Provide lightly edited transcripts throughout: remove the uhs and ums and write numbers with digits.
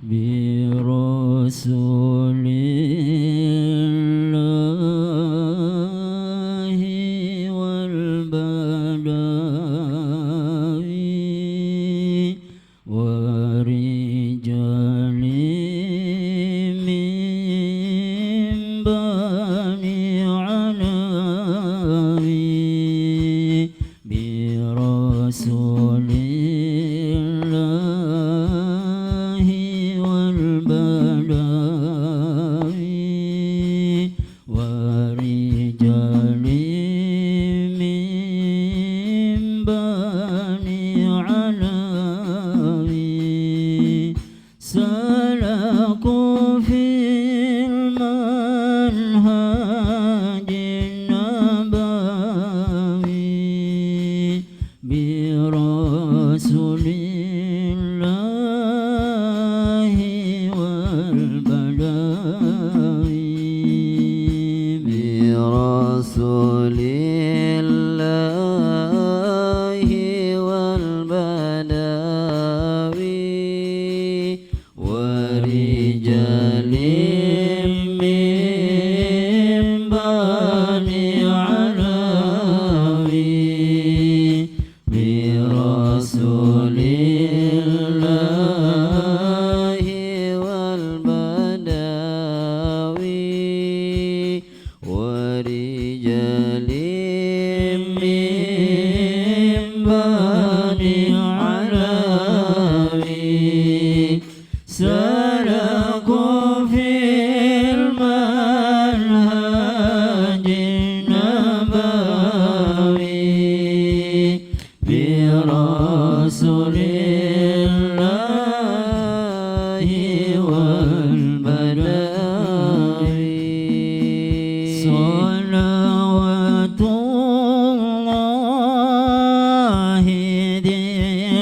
برسول الله والبدوي ورجال من بني علوي برسول الله والبدوي ورجال من بني علوي سلكوا في المنهج النبوي برسول الله والبدوي برسول الله والبدوي ورجال من بني علوي برسول الله والبدوي ورجال من بني علوي سلكوا في المنهج النبوي برسول الله والبدوي صلوات الله ذي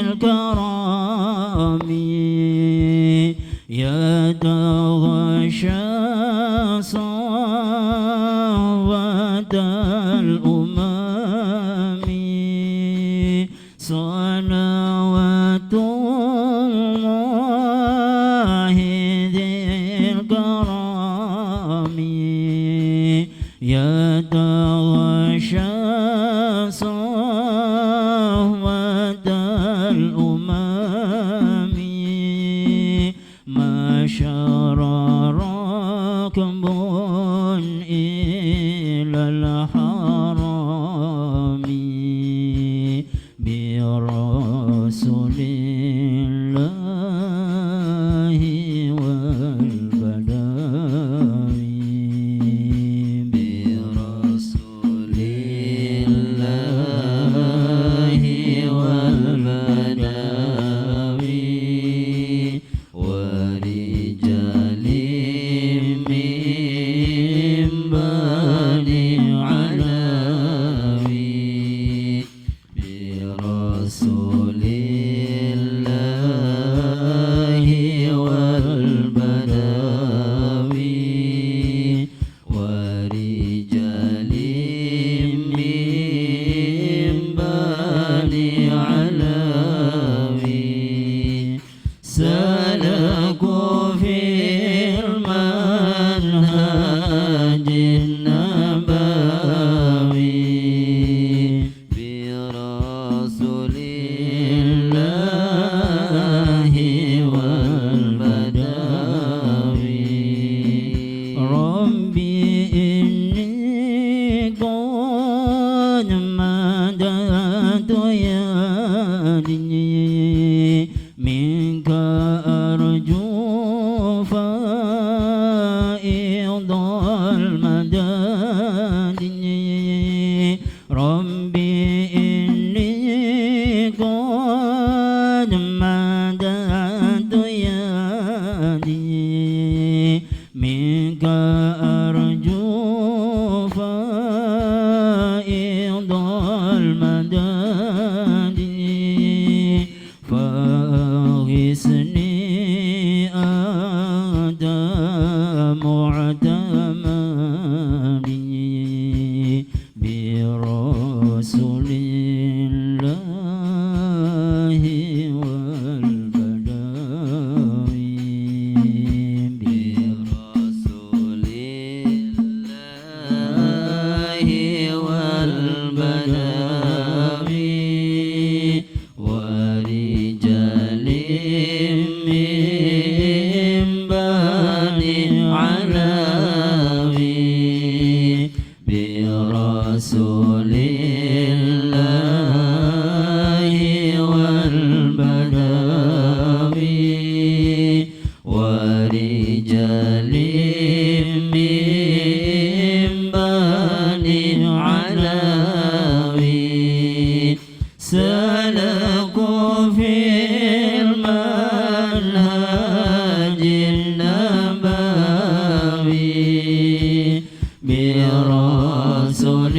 الكرام يتغشى صوت الأمم صلوات الله ذي الكرام يتغشى صوت الأمم ما شر ركب إلى الحرام برسول الله والبدوي برسول الله والبدوي ورجال من بني علوي برسول الله والبدوي ورجال من بني علوي سلكوا في المنهج النبوي برسول الله والبدوي ربي إني قد مددت يدي منك أرجو من بني علوي برسول الله والبدوي ورجال من بني علوي سلكوا في المنهج النبوي برسول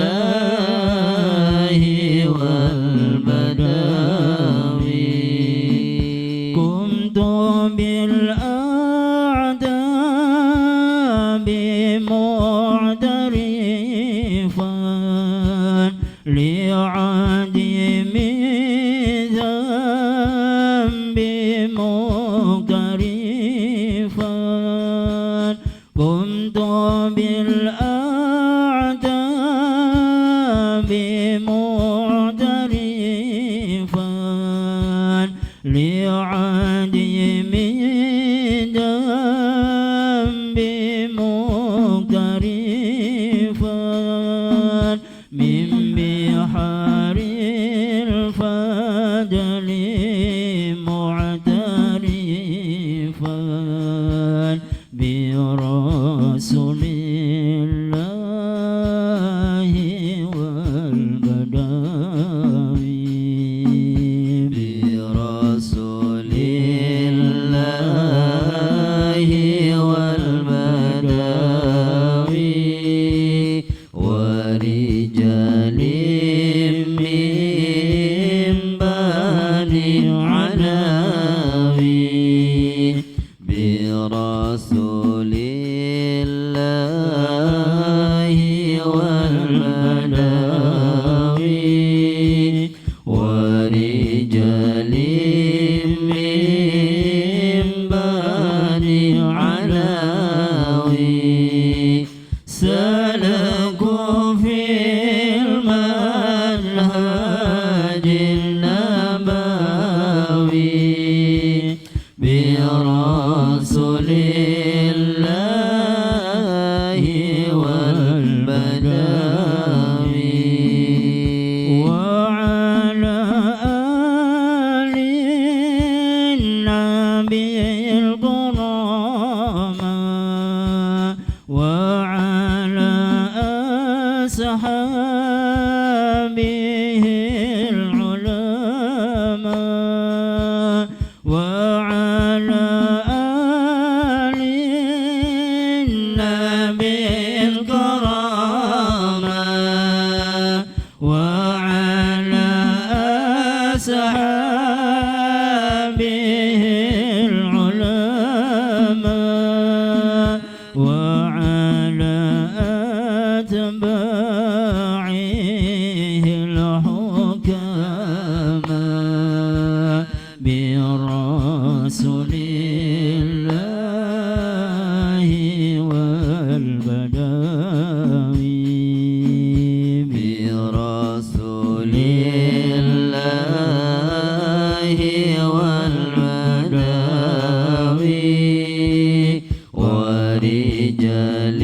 الله والبدوي قمت بالأعداء معترفا لعدم ذنبي مقترفا قمت بالأعداء معترفا لعدم ذنبي مقترفا من بحر الفضل معترفا برسول الله والبدوي برسول الله والبدوي ورجال من بني علوي برسول الله والبدوي ورجال من بني علوي سلكوا في المنهج النبوي برسول الله والبدوي وعلى آل النبي الكرام وعلى أصحابه العلماء وعلى آل النبي الكرام وعلى أصحابه العلماء وعلى أتباعه الحكماء برسول الله والبدوي برسول الله والبدوي ورجال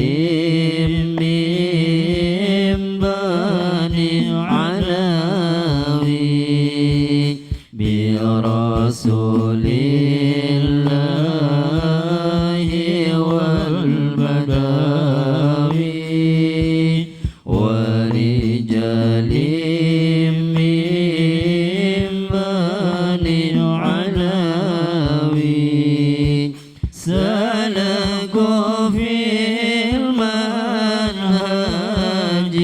من بني علوي برسول الله والبدوي ورجال من بني علوي سلكوا في المنهج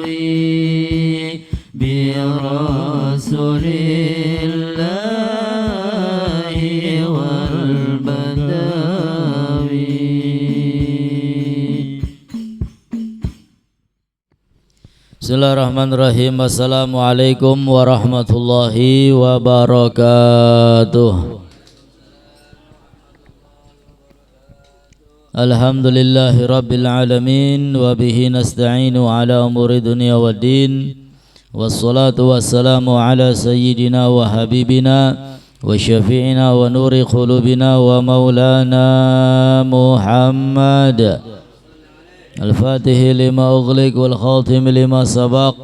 النبوي برسول الله والبدوي Bismillahirrahmanirrahim. Assalamualaikum warahmatullahi wabarakatuh. Alhamdulillahi rabbil alamin wa bihi nasta'inu ala umuri dunya waddin والصلاة والسلام على سيدنا وحبيبنا وشفيعنا ونور قلوبنا ومولانا محمد الفاتح لما أغلق والخاتم لما سبق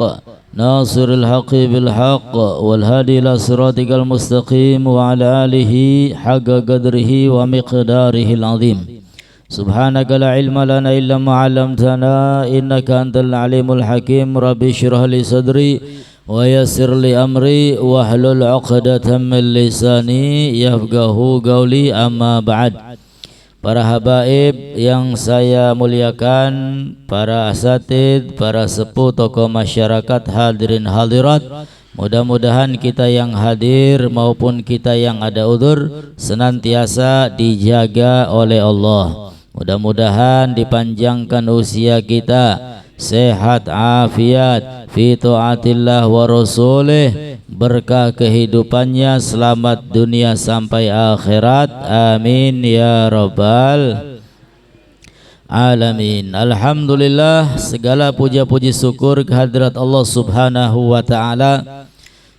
ناصر الحق بالحق والهادي إلى صراطك المستقيم وعلى آله حق قدره ومقداره العظيم. سبحانك لا علم لنا إلا ما علمتنا إنك أنت العليم الحكيم. ربي اشرح لي صدري ويسر لي أمري واحلل عقدة من لساني yafqahu qauli. Amma ba'd. Para habaib yang saya muliakan, para asatid, para sepuh, tokoh masyarakat, hadirin hadirat, mudah-mudahan kita yang hadir maupun kita yang ada udzur senantiasa dijaga oleh Allah. Mudah-mudahan dipanjangkan usia kita, sehat afiat fi taatillah wa rasulih, berkah kehidupannya, selamat dunia sampai akhirat, amin ya rabbal alamin. Alhamdulillah, segala puja-puji syukur kehadirat Allah subhanahu wa ta'ala.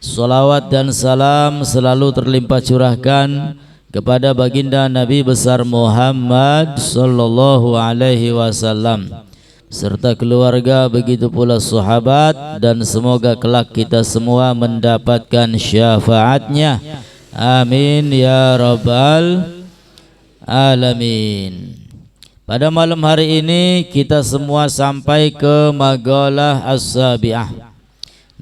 Salawat dan salam selalu terlimpah curahkan kepada baginda Nabi besar Muhammad sallallahu alaihi wasallam serta keluarga, begitu pula sahabat, dan semoga kelak kita semua mendapatkan syafaatnya, amin ya rabbal alamin. Pada malam hari ini kita semua sampai ke Maqalah As-Sabi'ah,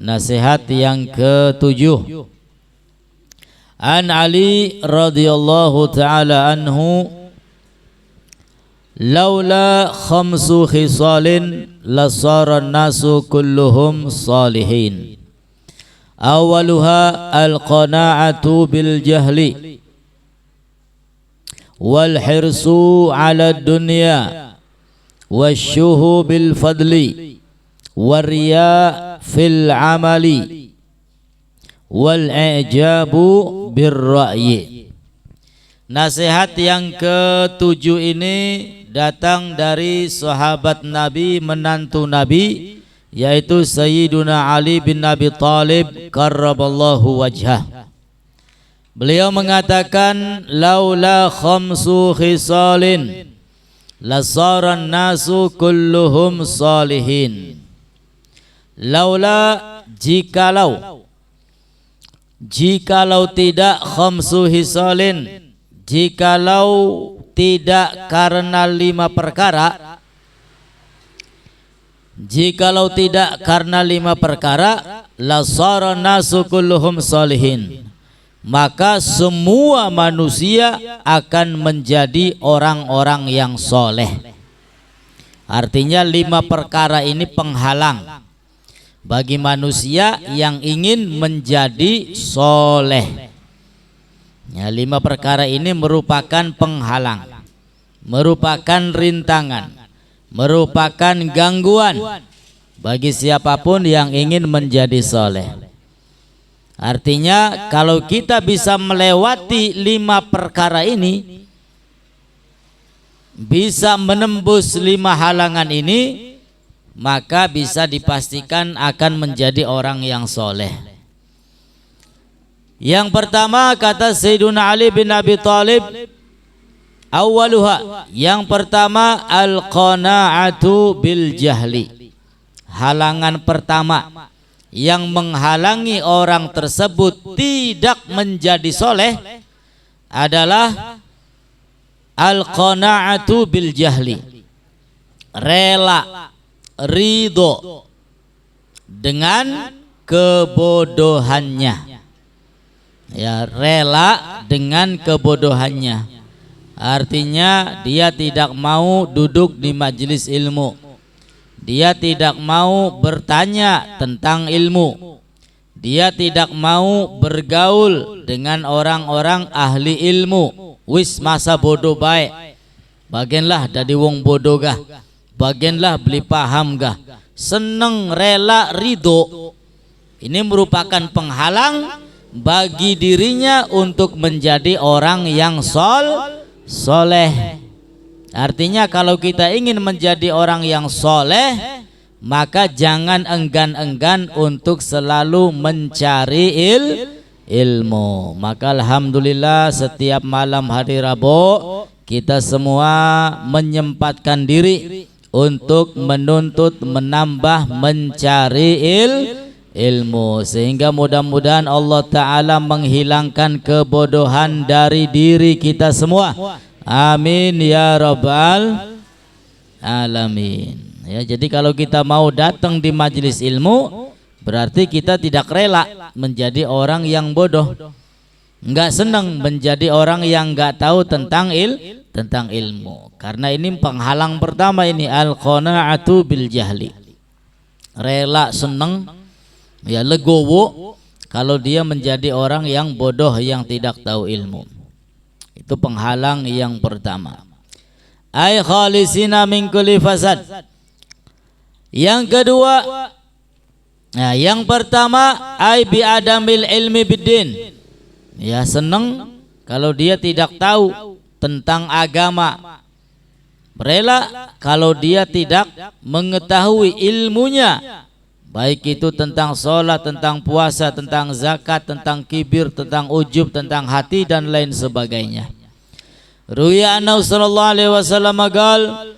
nasihat yang ke-7. An Ali radhiyallahu ta'ala anhu, laula khamsu khisalin lasara nasu kulluhum salihin. Awaluha al-qana'atu bil jahli wal hirsu ala dunya wasyuhu bil fadli wariya fil amali wal i'jabu birra'yi. Nasihat yang ke-7 ini datang dari sahabat Nabi, menantu Nabi, yaitu Sayyiduna Ali bin Abi Thalib karramallahu wajhah. Beliau mengatakan, laula khamsu khisalin lasaran nasu kulluhum salihin. Laula, jikalau tidak khamsu hisalin, jikalau tidak karena 5 perkara, jikalau tidak karena 5 perkara, lasara nasu kulluhum salihin, maka semua manusia akan menjadi orang-orang yang soleh. Artinya 5 perkara ini penghalang bagi manusia yang ingin menjadi soleh. Ya, 5 perkara ini merupakan penghalang, merupakan rintangan, merupakan gangguan bagi siapapun yang ingin menjadi soleh. Artinya kalau kita bisa melewati 5 perkara ini, bisa menembus 5 halangan ini, maka bisa dipastikan akan menjadi orang yang soleh. Yang pertama, kata Sayyiduna Ali bin Abi Thalib, awaluha, yang pertama al-qana'atu bil jahli. Halangan pertama yang menghalangi orang tersebut tidak menjadi soleh adalah al-qana'atu bil jahli, rela, ridho dengan kebodohannya. Ya, rela dengan kebodohannya, artinya dia tidak mau duduk di majelis ilmu, dia tidak mau bertanya tentang ilmu, dia tidak mau bergaul dengan orang-orang ahli ilmu. Wis masa bodoh baik, bagianlah dari wong bodoh gah, bagianlah beli paham gah. Seneng, rela, ridho, ini merupakan penghalang bagi dirinya untuk menjadi orang yang soleh. Artinya kalau kita ingin menjadi orang yang soleh, maka jangan enggan-enggan untuk selalu mencari ilmu. Maka alhamdulillah setiap malam hari Rabu kita semua menyempatkan diri untuk menuntut, menambah, mencari ilmu, sehingga mudah-mudahan Allah Ta'ala menghilangkan kebodohan dari diri kita semua. Amin ya rabbal alamin. Ya, jadi kalau kita mau datang di majelis ilmu, berarti kita tidak rela menjadi orang yang bodoh, enggak senang menjadi orang yang enggak tahu tentang ilmu. Karena ini penghalang pertama ini, al-qanaatu bil jahli. Rela senang, ya legowo kalau dia menjadi orang yang bodoh yang tidak tahu ilmu. Itu penghalang yang pertama. Ay khalisina min kulli fasad. Yang kedua, nah, yang pertama ay bi adamil ilmi biddin. Ya, senang kalau dia tidak tahu tentang agama. Rela kalau dia tidak mengetahui ilmunya, baik itu tentang sholat, tentang puasa, tentang zakat, tentang kibir, tentang ujub, tentang hati dan lain sebagainya. Ruya anna sallallahu alaihi wasallam qaal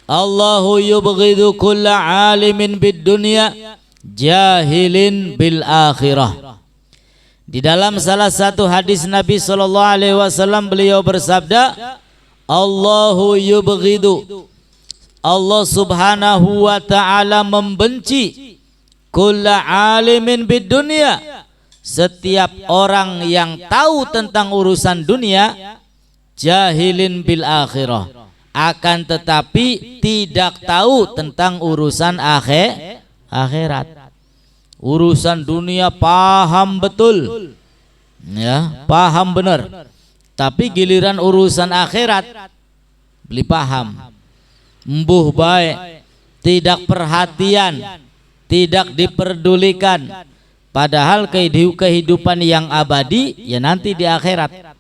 Allahu yubghidu kulla alimin bid dunya jahilin bil akhirah. Di dalam salah satu hadis Nabi sallallahu alaihi wasallam beliau bersabda, Allahu yubghidu, Allah subhanahu wa ta'ala membenci kulla alimin bid dunya, setiap orang yang tahu tentang urusan dunia, jahilin bil akhirah, akan tetapi tidak tahu tentang urusan akhirat. Urusan dunia paham betul, ya, paham benar, tapi giliran urusan akhirat beli paham embuh baik, tidak perhatian, tidak diperdulikan. Padahal kehidupan yang abadi ya nanti di akhirat.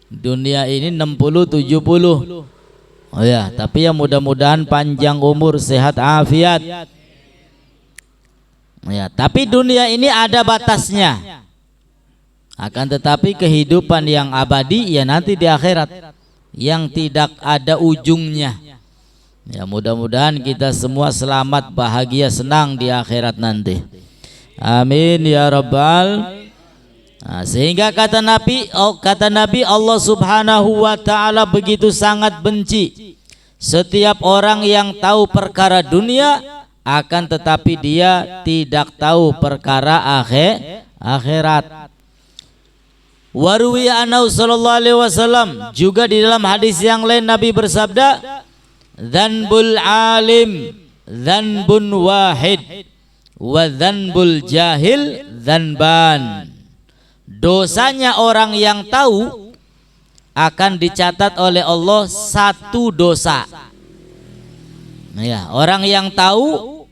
Dunia ini 60-70. Oh ya, tapi ya mudah-mudahan panjang umur, sehat afiat. Ya, tapi dunia ini ada batasnya. Akan tetapi kehidupan yang abadi ya nanti di akhirat, yang tidak ada ujungnya. Ya, mudah-mudahan kita semua selamat, bahagia, senang di akhirat nanti. Amin ya rabbal. Nah, sehingga kata Nabi Allah subhanahu wa ta'ala begitu sangat benci setiap orang yang tahu perkara dunia, akan tetapi dia tidak tahu perkara akhirat. Waruwiya anhu sallallahu alaihi wasallam, juga di dalam hadis yang lain Nabi bersabda, dzanbul alim dzanbun wahid wa dzanbul jahil dzanban. Dosanya orang yang tahu akan dicatat oleh Allah satu dosa. Ya, orang yang tahu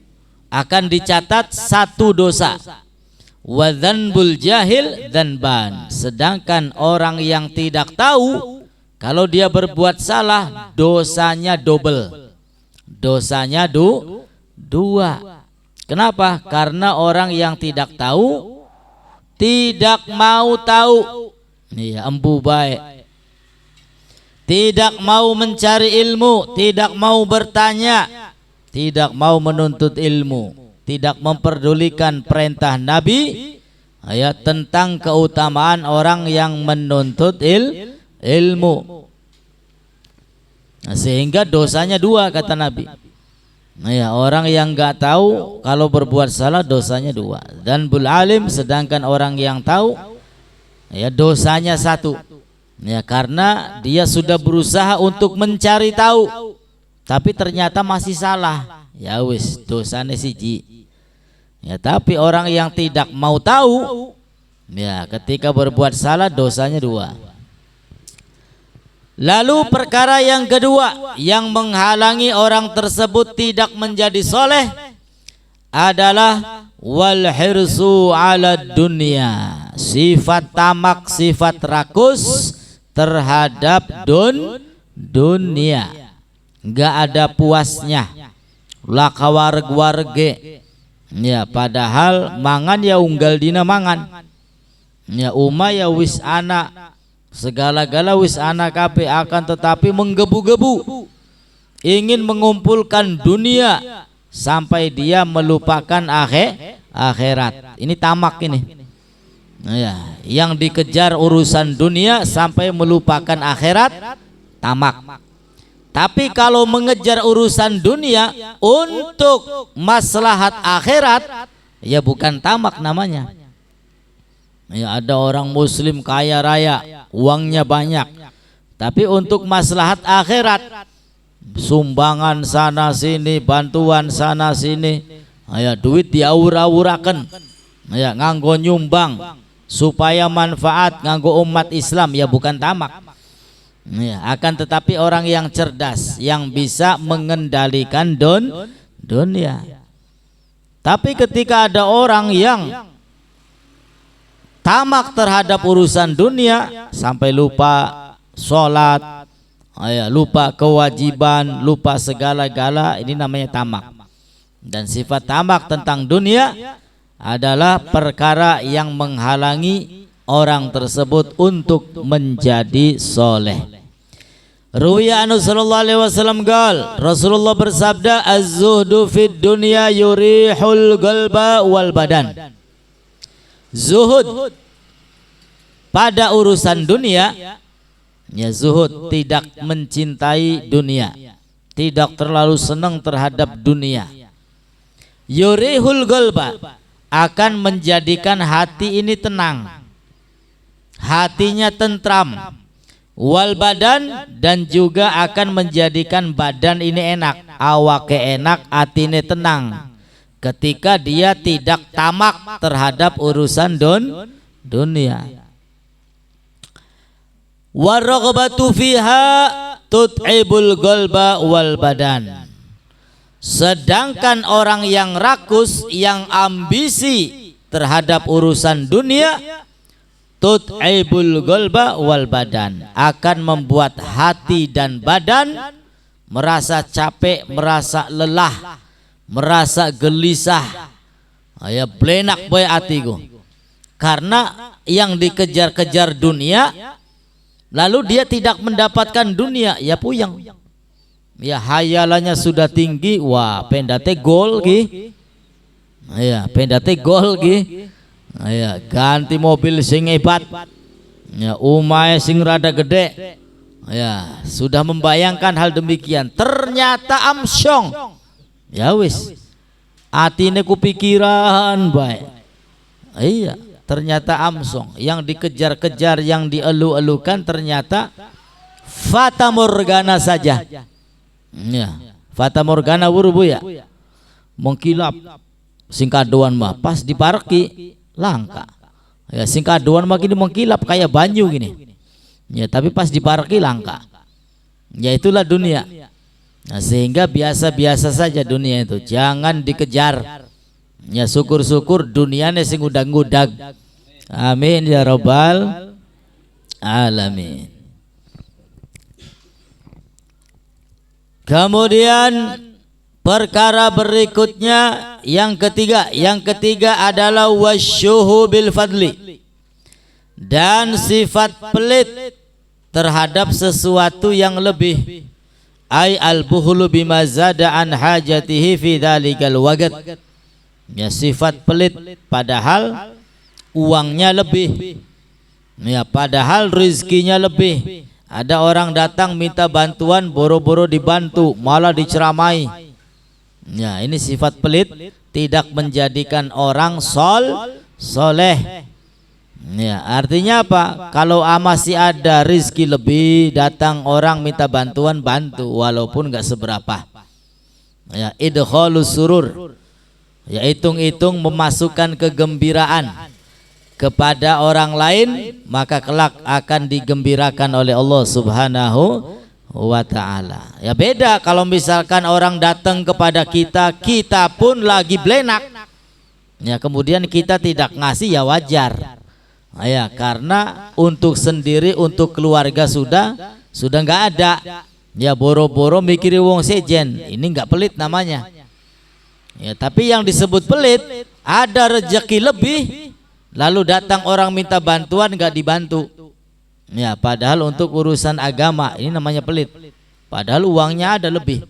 akan dicatat satu dosa. Wa dzanbul jahil dzanban. Sedangkan orang yang tidak tahu, kalau dia berbuat salah, dosanya double. Dosanya dua. Kenapa? Karena orang yang tidak tahu tidak mau tahu, iya, embu baik, tidak mau mencari ilmu, tidak mau bertanya, tidak mau menuntut ilmu, tidak memperdulikan perintah Nabi tentang keutamaan orang yang menuntut ilmu. Nah, sehingga dosanya dua kata Nabi. Nah, ya, orang yang nggak tahu kalau berbuat salah dosanya dua. Dan bul alim, sedangkan orang yang tahu ya dosanya satu. Ya, karena dia sudah berusaha untuk mencari tahu, tapi ternyata masih salah. Ya wis, dosanya siji. Ya, tapi orang yang tidak mau tahu, ya ketika berbuat salah dosanya dua. Lalu perkara yang kedua yang menghalangi orang tersebut tidak menjadi soleh adalah wal hirsu ala dunia, sifat tamak, sifat rakus terhadap dunia, nggak ada puasnya laka wareg-warege. Ya padahal mangan ya unggal dina mangan. Ya ya wis ana segala-gala wis ana kape, akan tetapi menggebu-gebu ingin mengumpulkan dunia sampai dia melupakan akhirat. Ini tamak ini. Nah, ya, yang dikejar urusan dunia sampai melupakan akhirat, tamak. Tapi kalau mengejar urusan dunia untuk maslahat akhirat, ya bukan tamak namanya. Ya, ada orang muslim kaya raya, uangnya banyak, tapi untuk maslahat akhirat, sumbangan sana sini, bantuan sana sini, ya duit diaur-aurakan, ya nganggo nyumbang supaya manfaat nganggo umat Islam, ya bukan tamak. Ya, akan tetapi orang yang cerdas yang bisa mengendalikan dunia. Tapi ketika ada orang yang tamak terhadap urusan dunia sampai lupa sholat, lupa kewajiban, lupa segala-gala, ini namanya tamak. Dan sifat tamak tentang dunia adalah perkara yang menghalangi orang tersebut untuk menjadi soleh. Ruwiya anhu sallallahu alaihi wasallam qala, Rasulullah bersabda, az-zuhdu fid dunya yurihul qalba wal badan. Zuhud pada urusan dunia, ya zuhud tidak mencintai dunia, tidak terlalu senang terhadap dunia. Yurihul qalba akan menjadikan hati ini tenang, hatinya tentram, wal badan, dan juga akan menjadikan badan ini enak, awake enak, hatine tenang ketika dia tidak tamak terhadap urusan dunia. Waraghbatu fiha tut'ibul qalba wal badan. Sedangkan orang yang rakus, yang ambisi terhadap urusan dunia, tut'ibul qalba wal badan, akan membuat hati dan badan merasa capek, merasa lelah, merasa gelisah, ya blenak boy atiku, karena yang dikejar-kejar dunia lalu dia tidak mendapatkan dunia, ya puyeng, ya hayalannya sudah tinggi, wah pendate gol ki, ya pendate gol ki, ya ganti mobil sing hebat, ya umay sing rada gede, ya sudah membayangkan hal demikian, ternyata amsyong, ya wis atine kupikiran baik, iya ternyata amsyong, yang dikejar-kejar, yang dielu-elukan ternyata fata morgana saja, ya fata morgana wurubu, ya mengkilap singkaduan mah pas diparki langka, ya singkaduan mah gini mengkilap kayak banyu gini, ya tapi pas diparki langka, ya itulah dunia. Nah, sehingga biasa-biasa saja dunia itu, jangan dikejar, ya syukur-syukur dunianya sing udag-udag. Amin ya rabbal alamin. Kemudian perkara berikutnya yang ketiga adalah wasyuhu bil fadli, dan sifat pelit terhadap sesuatu yang lebih, ay al-buhlu bima zada an hajatihi fi dzalikal waqt, ya sifat pelit padahal uangnya lebih, ya padahal rizkinya lebih. Ada orang datang minta bantuan, boro-boro dibantu, malah diceramai. Ya ini sifat pelit, tidak menjadikan orang soleh. Ya artinya apa? Kalau masih ada rizki lebih, datang orang minta bantuan, bantu walaupun nggak seberapa. Ya idkhalus surur, ya hitung-hitung memasukkan kegembiraan kepada orang lain, maka kelak akan digembirakan oleh Allah Subhanahu wa ta'ala. Ya beda kalau misalkan orang datang kepada kita, kita pun lagi blenak, ya kemudian kita tidak ngasih, ya wajar, ya karena untuk sendiri, untuk keluarga sudah nggak ada, ya boro-boro mikiri wong sejen, ini nggak pelit namanya, Ya, tapi yang disebut pelit ada rezeki lebih lalu datang orang minta bantuan nggak dibantu. Ya, padahal untuk urusan agama ini namanya pelit. Padahal uangnya ada lebih.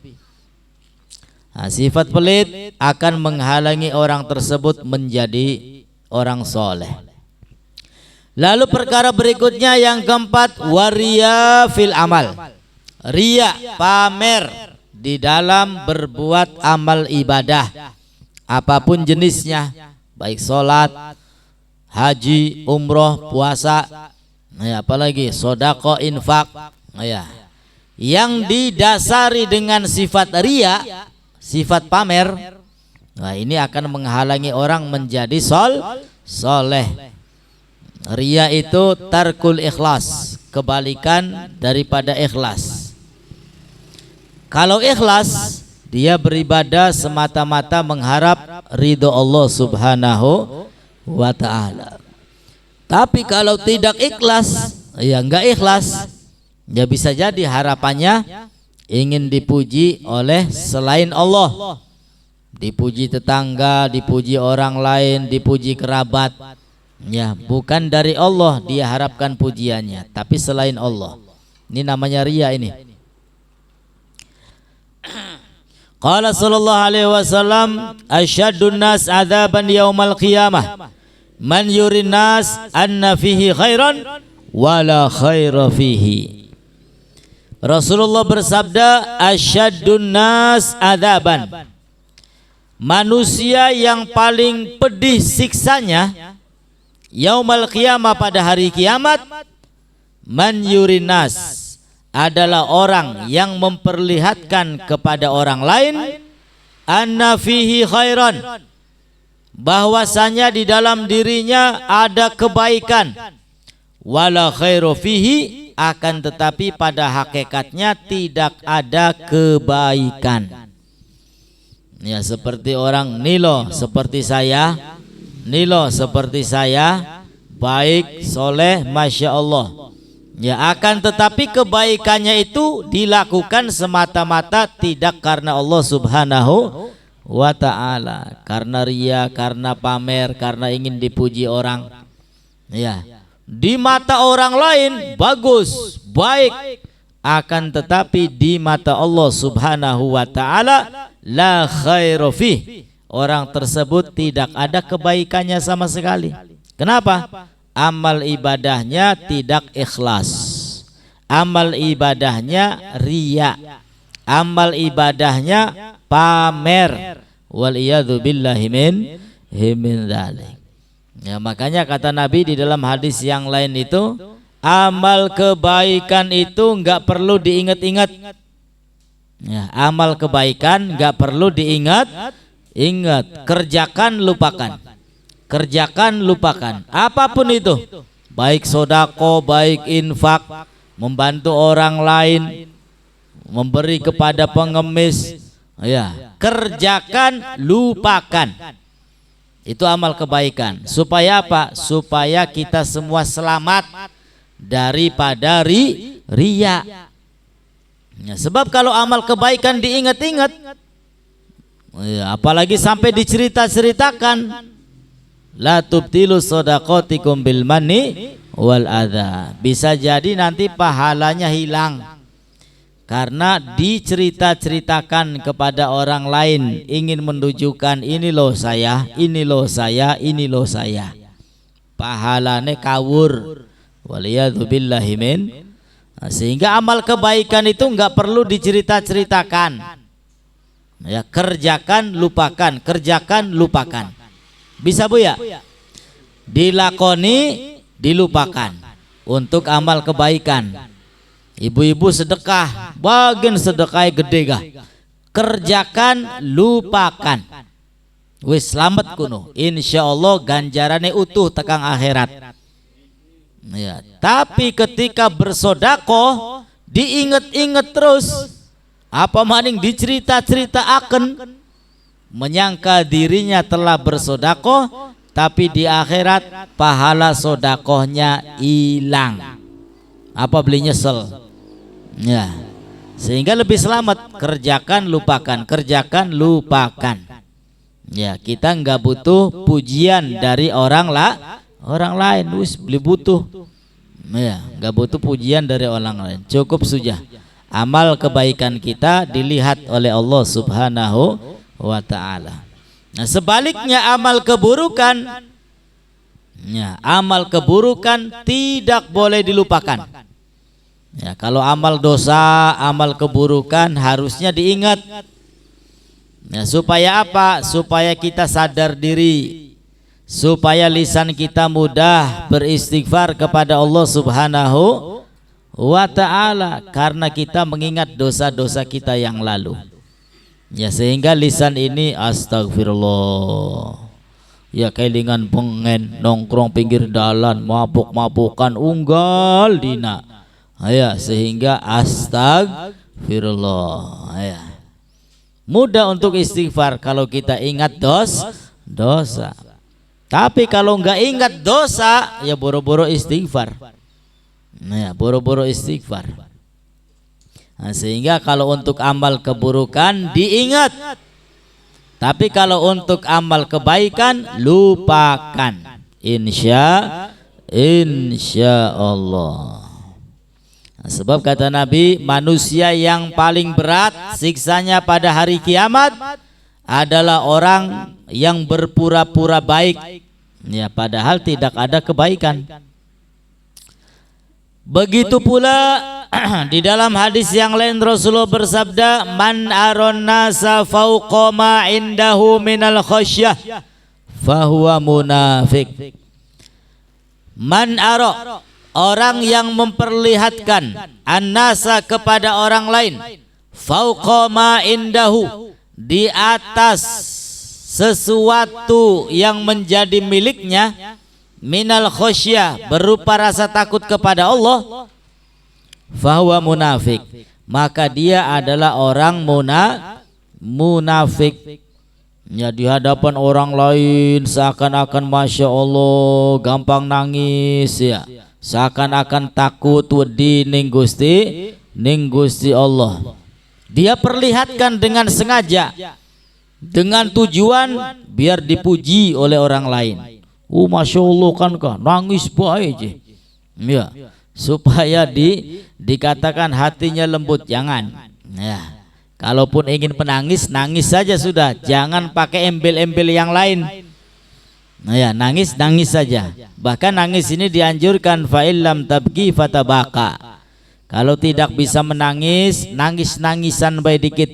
Nah, sifat pelit akan menghalangi orang tersebut menjadi orang soleh. Lalu perkara berikutnya yang keempat, waria fil amal. Ria, pamer di dalam berbuat amal ibadah apapun jenisnya, baik sholat, haji, umroh, puasa, apalagi sodako, infak, yang didasari dengan sifat ria, sifat pamer. Nah, ini akan menghalangi orang menjadi soleh. Ria itu tarkul ikhlas, kebalikan daripada ikhlas. Kalau ikhlas, dia beribadah semata-mata mengharap ridho Allah Subhanahu wa ta'ala. Tapi kalau tidak ikhlas, ya enggak ikhlas, ya bisa jadi harapannya ingin dipuji oleh selain Allah, dipuji tetangga, dipuji orang lain, dipuji kerabat. Ya, bukan dari Allah dia harapkan pujiannya, tapi selain Allah. Ini namanya ria ini. Qala sallallahu alaihi wasallam, asyaddun nas adzaban yaumal qiyamah man yurin nas anna fihi khairan wala khaira fihi. Rasulullah bersabda, asyaddun nas adzaban, manusia yang paling pedih siksanya yaumal qiyamah, pada hari kiamat, man yurin nas, adalah orang yang memperlihatkan kepada orang lain anna fihi khairan, bahwasanya di dalam dirinya ada kebaikan, wala khairu fihi, akan tetapi pada hakikatnya tidak ada kebaikan. Ya, seperti orang Nilo seperti saya, Nilo seperti saya, baik, soleh, masya Allah. Ya, akan tetapi kebaikannya itu dilakukan semata-mata tidak karena Allah Subhanahu wa ta'ala, karena ria, karena pamer, karena ingin dipuji orang. Ya, di mata orang lain bagus, baik, akan tetapi di mata Allah Subhanahu wa ta'ala la khairu fih, orang tersebut tidak ada kebaikannya sama sekali. Kenapa? Amal ibadahnya tidak ikhlas, amal ibadahnya ria, amal ibadahnya pamer, wal iyadzu billahi min dzalik. Ya, makanya kata Nabi di dalam hadis yang lain itu, amal kebaikan itu enggak perlu diingat-ingat. Ya, amal kebaikan enggak perlu diingat, kerjakan, lupakan. Kerjakan, lupakan, apapun itu, baik sodako, baik infak, membantu orang lain, memberi kepada pengemis, ya, kerjakan, lupakan. Itu amal kebaikan. Supaya apa? Supaya kita semua selamat daripada ria. Ya, sebab kalau amal kebaikan diingat-ingat, ya, apalagi sampai dicerita-ceritakan, la tubtilu shadaqatikum bil manni wal adha, bisa jadi nanti pahalanya hilang karena dicerita-ceritakan kepada orang lain, ingin menunjukkan ini loh saya, ini loh saya, ini loh saya, pahalanya kawur, waliyadzu billahi min. Sehingga amal kebaikan itu enggak perlu dicerita-ceritakan. Ya, kerjakan, lupakan, kerjakan, lupakan. Bisa Bu ya? Dilakoni, dilupakan untuk amal kebaikan. Ibu-ibu sedekah, bagian sedekah gede gah. Kerjakan, lupakan. Wis selamat kuno. Insyaallah ganjarannya utuh tekang akhirat. Ya, tapi ketika bersodakoh diinget-inget terus, apa maning dicerita-cerita akan, menyangka dirinya telah bersodakoh, tapi di akhirat pahala sodakohnya hilang. Apa beli nyesel? Ya, sehingga lebih selamat kerjakan, lupakan, kerjakan, lupakan. Ya, kita nggak butuh pujian dari orang lain, wis beli butuh. Ya, nggak butuh pujian dari orang lain. Cukup sudah amal kebaikan kita dilihat oleh Allah Subhanahu wa taala. Nah, sebaliknya amal keburukan, ya, amal keburukan tidak boleh dilupakan. Ya, kalau amal dosa, amal keburukan harusnya diingat. Ya, supaya apa? Supaya kita sadar diri, supaya lisan kita mudah beristighfar kepada Allah Subhanahu wa ta'ala, karena kita mengingat dosa-dosa kita yang lalu. Ya, sehingga lisan ini astagfirullah, ya kelingan pengen nongkrong pinggir dalan, mabuk-mabukan unggal dina, ya, sehingga astagfirullah, ya. Mudah untuk istighfar kalau kita ingat dosa. Tapi kalau nggak ingat dosa, ya boro-boro istighfar. Nah, ya, boro-boro istighfar. Nah, sehingga kalau untuk amal keburukan diingat, tapi kalau untuk amal kebaikan lupakan. Insya Allah. Nah, sebab kata Nabi, manusia yang paling berat siksanya pada hari kiamat adalah orang yang berpura-pura baik, ya, padahal tidak ada kebaikan. Begitu pula di dalam hadis yang lain Rasulullah bersabda, man aron nasa fauqa ma indahu minal khasyah fahuwa munafik. Man aro, orang yang memperlihatkan an-nasa kepada orang lain, fauqa ma indahu, di atas sesuatu yang menjadi miliknya, minal khasyah, berupa rasa takut kepada Allah, fahuwa munafik, maka dia adalah orang munafik. Ya, di hadapan orang lain seakan-akan masya Allah gampang nangis, ya, seakan-akan takut wedi ning Gusti Allah. Dia perlihatkan dengan sengaja, dengan tujuan biar dipuji oleh orang lain. Masya Allah kan nangis baik, ya, supaya dikatakan hatinya lembut. Jangan, ya, kalaupun ingin penangis, nangis saja sudah, jangan pakai embel-embel yang lain. Nah, ya, nangis saja. Bahkan nangis ini dianjurkan, fa'illam tabki fatabaka. Kalau tidak bisa menangis, nangis-nangisan baik dikit.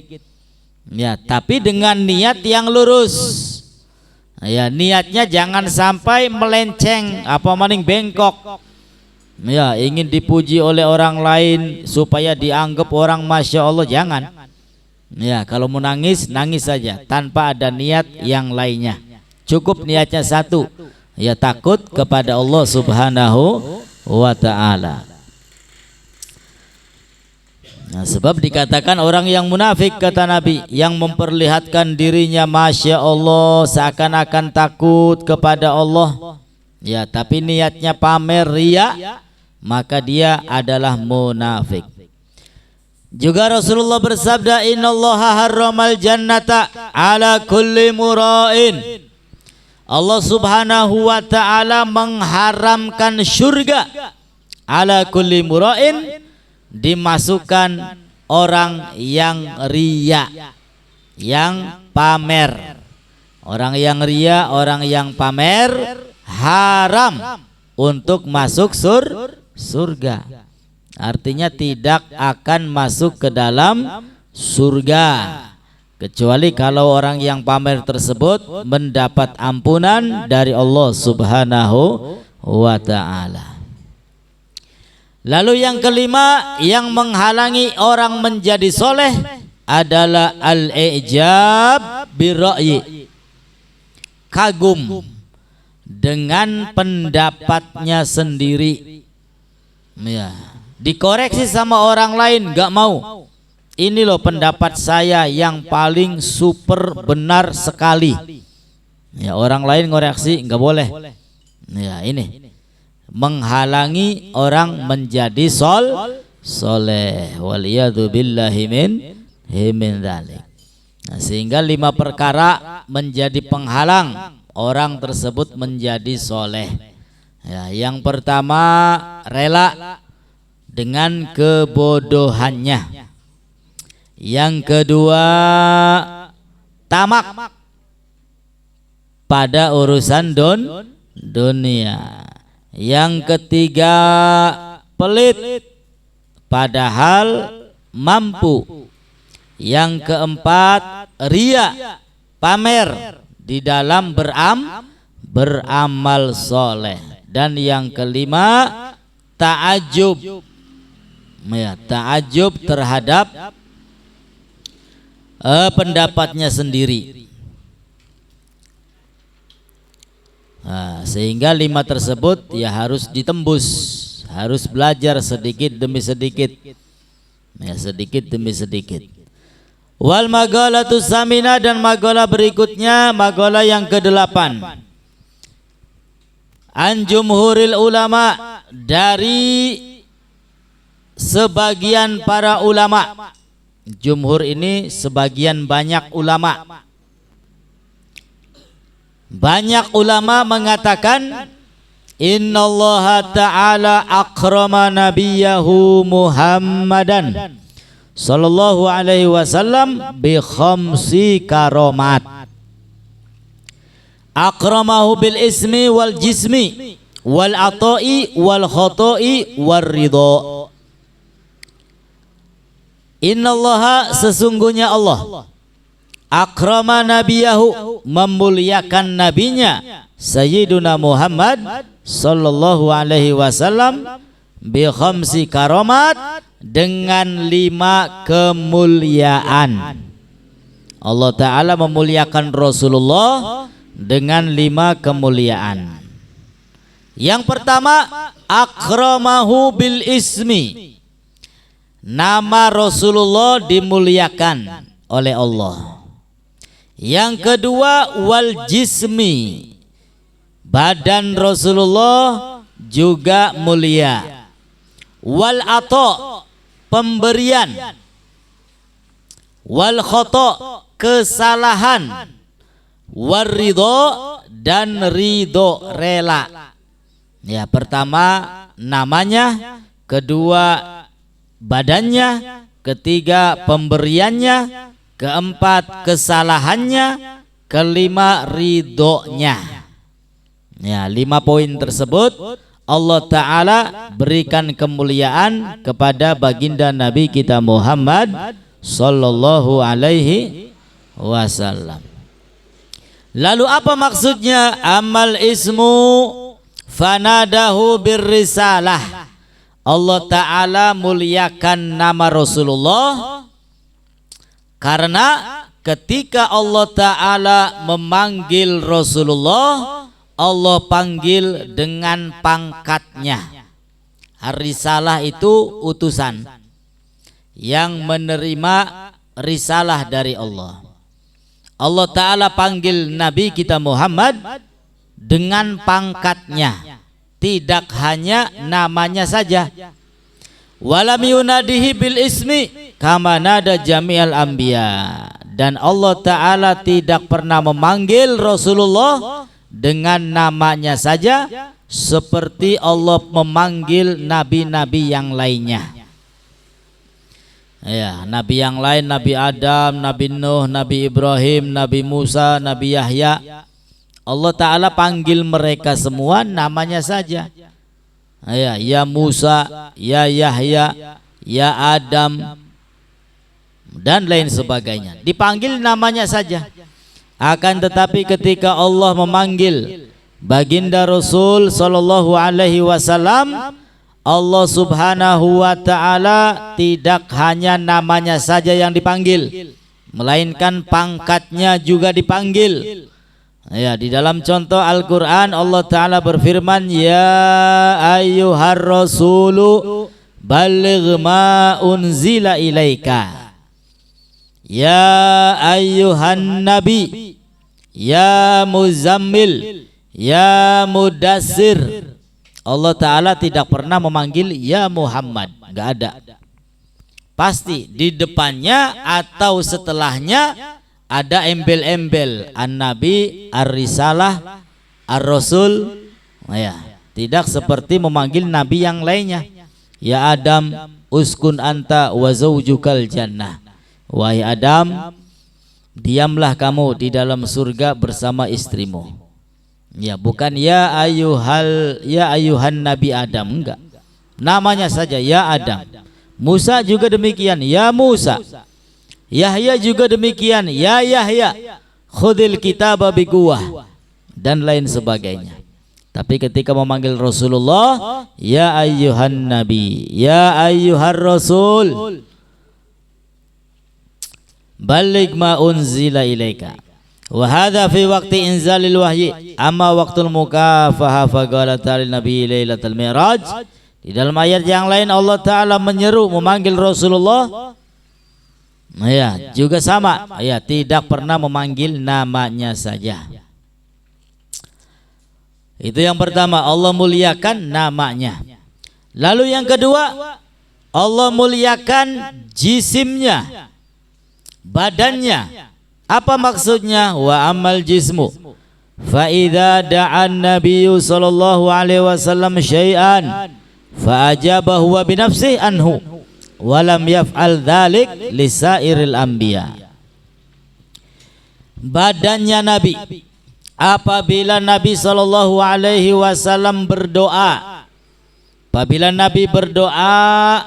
Ya, tapi dengan niat yang lurus. Ya, niatnya jangan sampai melenceng, apa maning bengkok. Ya, ingin dipuji oleh orang lain supaya dianggap orang masya Allah, jangan. Ya, kalau mau nangis, nangis saja tanpa ada niat yang lainnya. Cukup niatnya satu, ya, takut kepada Allah Subhanahu wa ta'ala. Nah, sebab dikatakan orang yang munafik, kata Nabi, yang memperlihatkan dirinya masya Allah seakan-akan takut kepada Allah, ya, tapi niatnya pamer riya, maka dia adalah munafik. Juga Rasulullah bersabda, innallaha harramal jannata ala kulli mura'in. Allah Subhanahu wa ta'ala mengharamkan surga ala kulli mura'in, dimasukkan orang yang riya, yang pamer. Orang yang riya, orang yang pamer haram untuk masuk surga. Artinya tidak akan masuk ke dalam surga, kecuali kalau orang yang pamer tersebut mendapat ampunan dari Allah Subhanahu wa ta'ala. Lalu yang kelima yang menghalangi orang menjadi soleh adalah al-i'jab birra'yi, kagum dengan pendapatnya sendiri. Ya, dikoreksi sama orang lain nggak mau. Ini loh pendapat saya yang paling super benar sekali. Ya, orang lain ngoreksi nggak boleh. Ya, ini menghalangi orang menjadi soleh. Waliyadu billahi min dzalik. Nah, sehingga 5 perkara menjadi penghalang orang tersebut menjadi soleh. Ya, yang pertama rela dengan kebodohannya. Yang kedua tamak pada urusan dunia. Yang ketiga pelit padahal mampu. Yang keempat ria, pamer di dalam beramal soleh. Dan yang kelima ta'ajub, ya, ta'ajub terhadap pendapatnya sendiri. Nah, sehingga 5 tersebut ya harus ditembus, harus belajar sedikit demi sedikit, ya, sedikit demi sedikit. Wal magalatus samina, dan magalah berikutnya, magalah yang ke-8. An jumhuril ulama, dari sebagian para ulama. Jumhur ini sebagian banyak ulama. Banyak ulama mengatakan innallaha ta'ala akrama nabiyahu Muhammadan sallallahu alaihi wasallam bi khamsi karomat. Akramahu bil ismi wal jismi wal ata'i wal khoto'i wal ridho. Innallaha, sesungguhnya Allah, akrama nabiyahu, memuliakan nabinya Sayyiduna Muhammad sallallahu alaihi wasallam bi khamsi karomat, dengan 5 kemuliaan. Allah Ta'ala memuliakan Rasulullah dengan 5 kemuliaan. Yang pertama akramahu bil ismi, nama Rasulullah dimuliakan oleh Allah. Yang kedua wal jismi, badan Rasulullah juga mulia. Wal ato, pemberian. Wal khoto, kesalahan. Wal ridho, dan ridho, rela. Ya, pertama namanya, kedua badannya, ketiga pemberiannya, keempat kesalahannya, kelima ridhonya. Ya, 5 poin tersebut Allah Ta'ala berikan kemuliaan kepada baginda Nabi kita Muhammad sallallahu alaihi wasallam. Lalu apa maksudnya? Amal ismu fanadahu birrisalah. Allah Ta'ala muliakan nama Rasulullah karena ketika Allah Ta'ala memanggil Rasulullah, Allah panggil dengan pangkatnya. Risalah itu utusan yang menerima risalah dari Allah. Allah Ta'ala panggil Nabi kita Muhammad dengan pangkatnya, tidak hanya namanya saja. Walam yunadihi bil ismi kama nada jami'al anbiya, dan Allah Ta'ala tidak pernah memanggil Rasulullah dengan namanya saja seperti Allah memanggil nabi-nabi yang lainnya. Ya, nabi yang lain, Nabi Adam, Nabi Nuh, Nabi Ibrahim, Nabi Musa, Nabi Yahya, Allah Ta'ala panggil mereka semua namanya saja. Ya Musa, ya Yahya, ya Adam, dan lain sebagainya, dipanggil namanya saja. Akan tetapi ketika Allah memanggil baginda Rasul sallallahu alaihi wasallam, Allah Subhanahu wa Ta'ala tidak hanya namanya saja yang dipanggil, melainkan pangkatnya juga dipanggil. Ya, di dalam contoh Al-Quran Allah Ta'ala berfirman, ya ayyuhar rasulu balligh ma unzila ilaika, ya ayyuhan nabi, ya muzammil, ya mudassir. Allah Ta'ala tidak pernah memanggil ya Muhammad, enggak ada. Pasti di depannya atau setelahnya ada embel-embel an-nabi, ar-risalah, ar-rasul. Ya, tidak seperti memanggil nabi yang lainnya. Ya Adam, uskun anta wa zaujukal jannah. Wahai Adam, diamlah kamu di dalam surga bersama istrimu. Ya, bukan ya ayuhan Nabi Adam, enggak. Namanya saja ya Adam. Musa juga demikian, ya Musa. Yahya juga demikian, ya Yahya. Khudil kitaba biquwah dan lain sebagainya. Tapi ketika memanggil Rasulullah, ya ayyuhan nabi, ya ayyuhar rasul, baligh ma unzila ilaika. Wa hadha fi waqti inzalil wahyi. Amma waqtul mukafaha fa qala ta'ala nabi lailatul mi'raj. Di dalam ayat yang lain Allah Ta'ala menyeru memanggil Rasulullah. Ya, juga sama. Ya, tidak pernah memanggil namanya saja. Itu yang pertama, Allah muliakan namanya. Lalu yang kedua, Allah muliakan jisimnya, badannya. Apa maksudnya? Wa amal jismu fa idza da'an nabiyyu sallallahu alaihi wasallam syai'an fa ajabahu wa bi nafsihi anhu wa lam yaf'al dzalik lisairil anbiya. Badannya Nabi, apabila Nabi sallallahu alaihi wasallam berdoa, apabila Nabi berdoa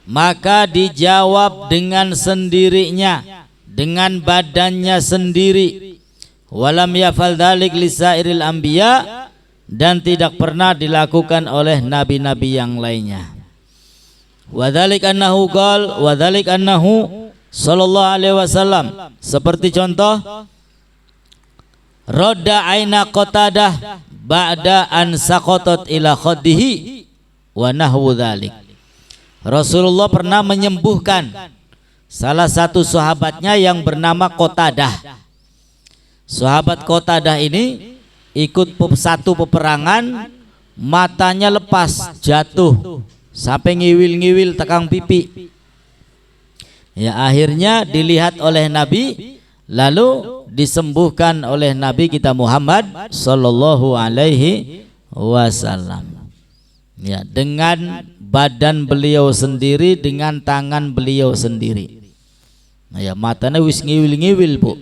maka dijawab dengan sendirinya, dengan badannya sendiri. Walam yafal dzalik lisairil anbiya, dan tidak pernah dilakukan oleh nabi-nabi yang lainnya. Wa dzalik annahu qala wa dzalik annahu sallallahu alaihi wasallam, seperti contoh radda aina Qatadah ba'da an saqatat ila khaddihi wa nahwu dzalik. Rasulullah pernah menyembuhkan salah satu sahabatnya yang bernama Qatadah. Sahabat Qatadah ini ikut satu peperangan, matanya lepas, jatuh sampai ngiwil-ngiwil tekang pipi. Ya, akhirnya dilihat oleh Nabi, lalu disembuhkan oleh Nabi kita Muhammad sallallahu alaihi wasallam. Ya, dengan badan beliau sendiri, dengan tangan beliau sendiri. Ya, matanya wis ngiwil-ngiwil, Bu.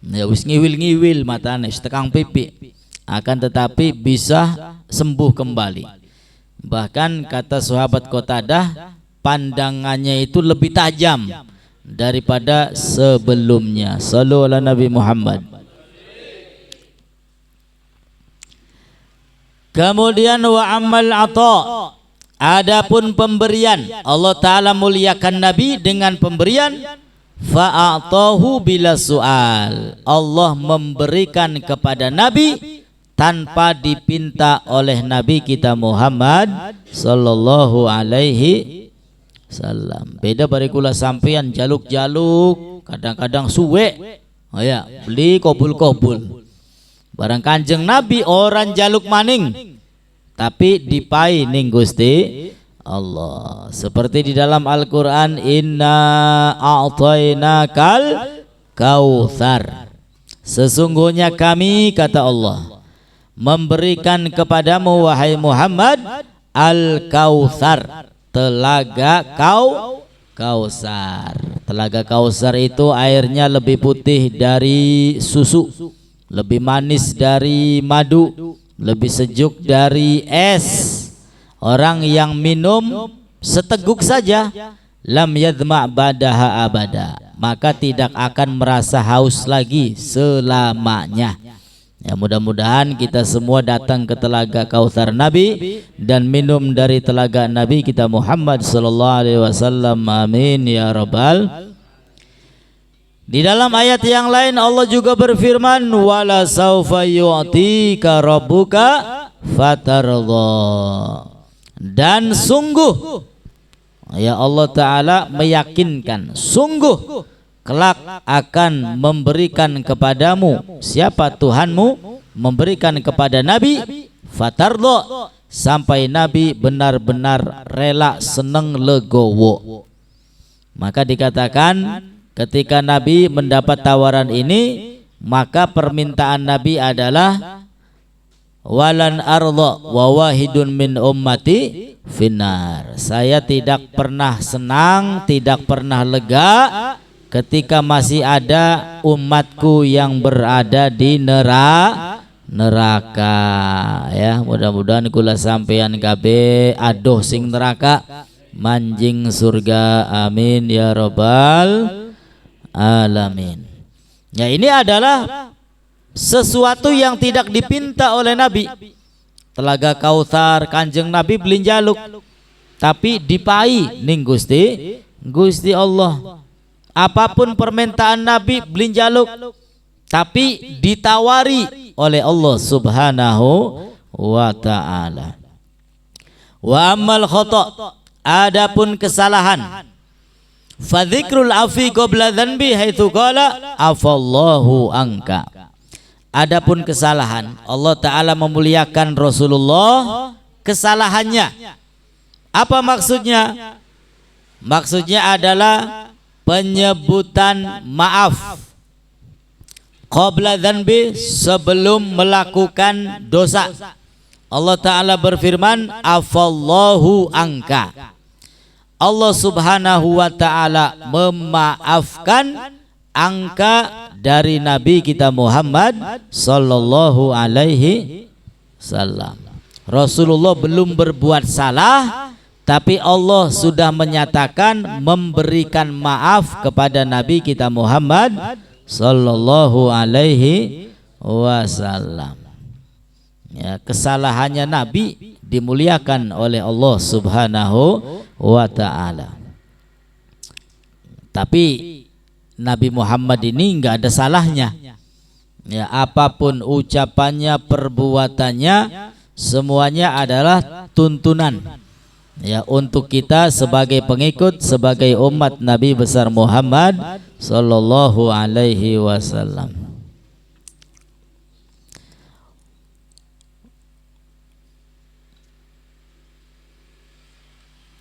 Ya, wis ngiwil-ngiwil matanya, tekang pipi. Akan tetapi bisa sembuh kembali. Bahkan kata sahabat Qatadah, pandangannya itu lebih tajam daripada sebelumnya. Sallu ala Nabi Muhammad. Kemudian wa amal ata, adapun pemberian, Allah Ta'ala muliakan Nabi dengan pemberian. Fa'atahu bila su'al, Allah memberikan kepada Nabi tanpa dipinta oleh Nabi kita Muhammad sallallahu alaihi wasallam. Beda barikula sampean jaluk-jaluk, kadang-kadang suwe. Oh ya, beli kobul-kobul. Barang Kanjeng Nabi orang jaluk maning, tapi dipai ning Gusti Allah. Seperti di dalam Al-Quran, inna a'tainakal kautsar, sesungguhnya kami, kata Allah, memberikan kepadamu wahai Muhammad al-kautsar, telaga Kausar. Telaga Kausar itu airnya lebih putih dari susu, lebih manis dari madu, lebih sejuk dari es. Orang yang minum seteguk saja, lam yadma' badaha abada, maka tidak akan merasa haus lagi selamanya. Ya, mudah-mudahan kita semua datang ke telaga Kautsar Nabi dan minum dari telaga Nabi kita Muhammad sallallahu alaihi wasallam. Amin ya rabbal. Di dalam ayat yang lain Allah juga berfirman, wala saufa yu'tika rabbuka fatardha, dan sungguh ya Allah Ta'ala meyakinkan, sungguh kelak akan memberikan kepadamu, siapa Tuhanmu, memberikan kepada Nabi fatardha, sampai Nabi benar-benar rela, seneng, legowo. Maka dikatakan Ketika Nabi mendapat tawaran ini, maka permintaan Nabi adalah walan arda wa wahidun min ummati finnar. Saya tidak pernah senang, tidak pernah lega ketika masih ada umatku yang berada di neraka. Ya, mudah-mudahan kula sampeyan kabeh adoh sing neraka manjing surga, amin ya rabbal alamin. Ya, ini adalah sesuatu yang tidak dipinta oleh Nabi. Telaga Kautsar Kanjeng Nabi belinjaluk, tapi dipai ning Gusti Allah. Apapun permintaan Nabi belinjaluk, tapi ditawari oleh Allah Subhanahu wa ta'ala. Wa ammal khata', adapun kesalahan, Fadzikrul afi qabla dzanbi haitsu qala afallahu anka. Adapun kesalahan, Allah Ta'ala memuliakan Rasulullah kesalahannya. Apa maksudnya? Maksudnya adalah penyebutan maaf qabla dzanbi, sebelum melakukan dosa. Allah Ta'ala berfirman afallahu anka. Allah Subhanahu wa Ta'ala memaafkan angka dari Nabi kita Muhammad sallallahu alaihi wasallam. Rasulullah belum berbuat salah, tapi Allah sudah menyatakan memberikan maaf kepada Nabi kita Muhammad sallallahu alaihi wasallam. Ya, kesalahannya Nabi dimuliakan oleh Allah Subhanahu wa ta'ala. Tapi Nabi Muhammad ini enggak ada salahnya. Ya, apapun ucapannya, perbuatannya, semuanya adalah tuntunan. Ya, untuk kita sebagai pengikut, sebagai umat Nabi besar Muhammad sallallahu alaihi wasallam.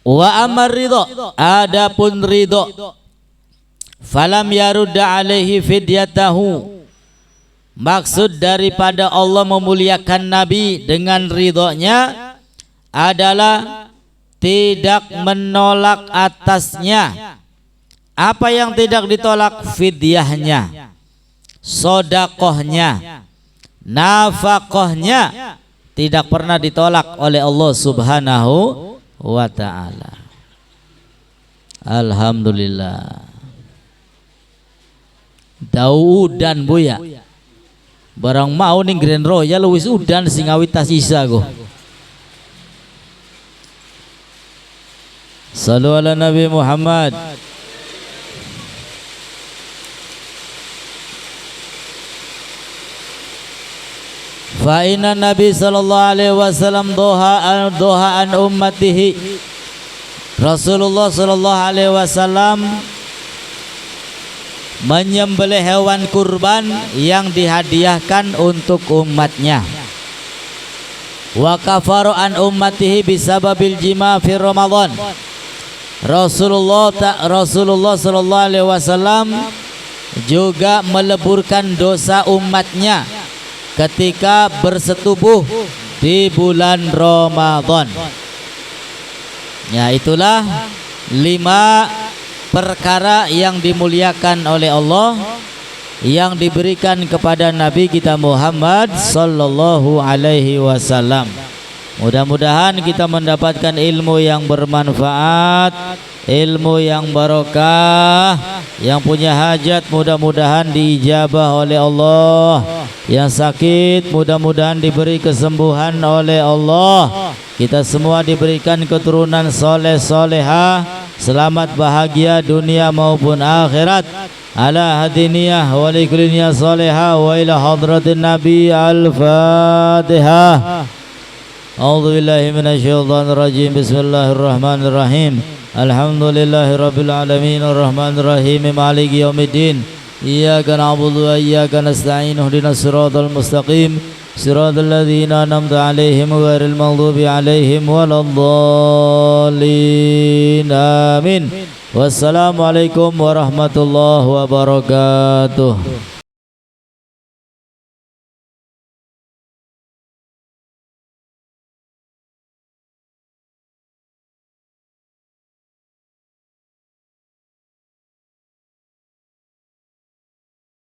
Wa amar ridho, adapun ridho, falam yarudda alaihi fidyatahu. Maksud daripada Allah memuliakan Nabi dengan ridhonya adalah tidak menolak atasnya. Apa yang tidak ditolak? Fidyahnya, sodakohnya, nafkahnya tidak pernah ditolak oleh Allah Subhanahu wa ta'ala. Alhamdulillah. Daudan buya barang mau ning Grand Royal wis udan sing awit tas isa go. Sallu ala Nabi Muhammad. Fa inna Nabi sallallahu alaihi wasallam doha an ummatihi. Rasulullah sallallahu alaihi wasallam menyembelih hewan kurban yang dihadiahkan untuk umatnya. Wa kafaru an ummatihi bisababil jima fi Ramadan. Rasulullah sallallahu alaihi wasallam juga meleburkan dosa umatnya ketika bersetubuh di bulan Ramadan. Ya, itulah 5 perkara yang dimuliakan oleh Allah yang diberikan kepada Nabi kita Muhammad sallallahu alaihi wasallam. Mudah-mudahan kita mendapatkan ilmu yang bermanfaat, ilmu yang barokah, yang punya hajat mudah-mudahan diijabah oleh Allah, yang sakit mudah-mudahan diberi kesembuhan oleh Allah. Kita semua diberikan keturunan soleh solehah, selamat bahagia dunia maupun akhirat. Ala hadiniyah wa likullinya solehah wa ila hadratin Nabi. Al-Fatihah. A'udzu billahi minasyaitonir rajim. Bismillahirrahmanirrahim. Alhamdulillahi rabbil alamin arrahmanir rahim maliki yaumiddin. Iyyaka na'budu wa iyyaka nasta'in ihdinas siratal mustaqim صراط الذين أنعمت عليهم غير المغضوب عليهم ولا الضالين آمين. Wassalamualaikum warahmatullahi wabarakatuh.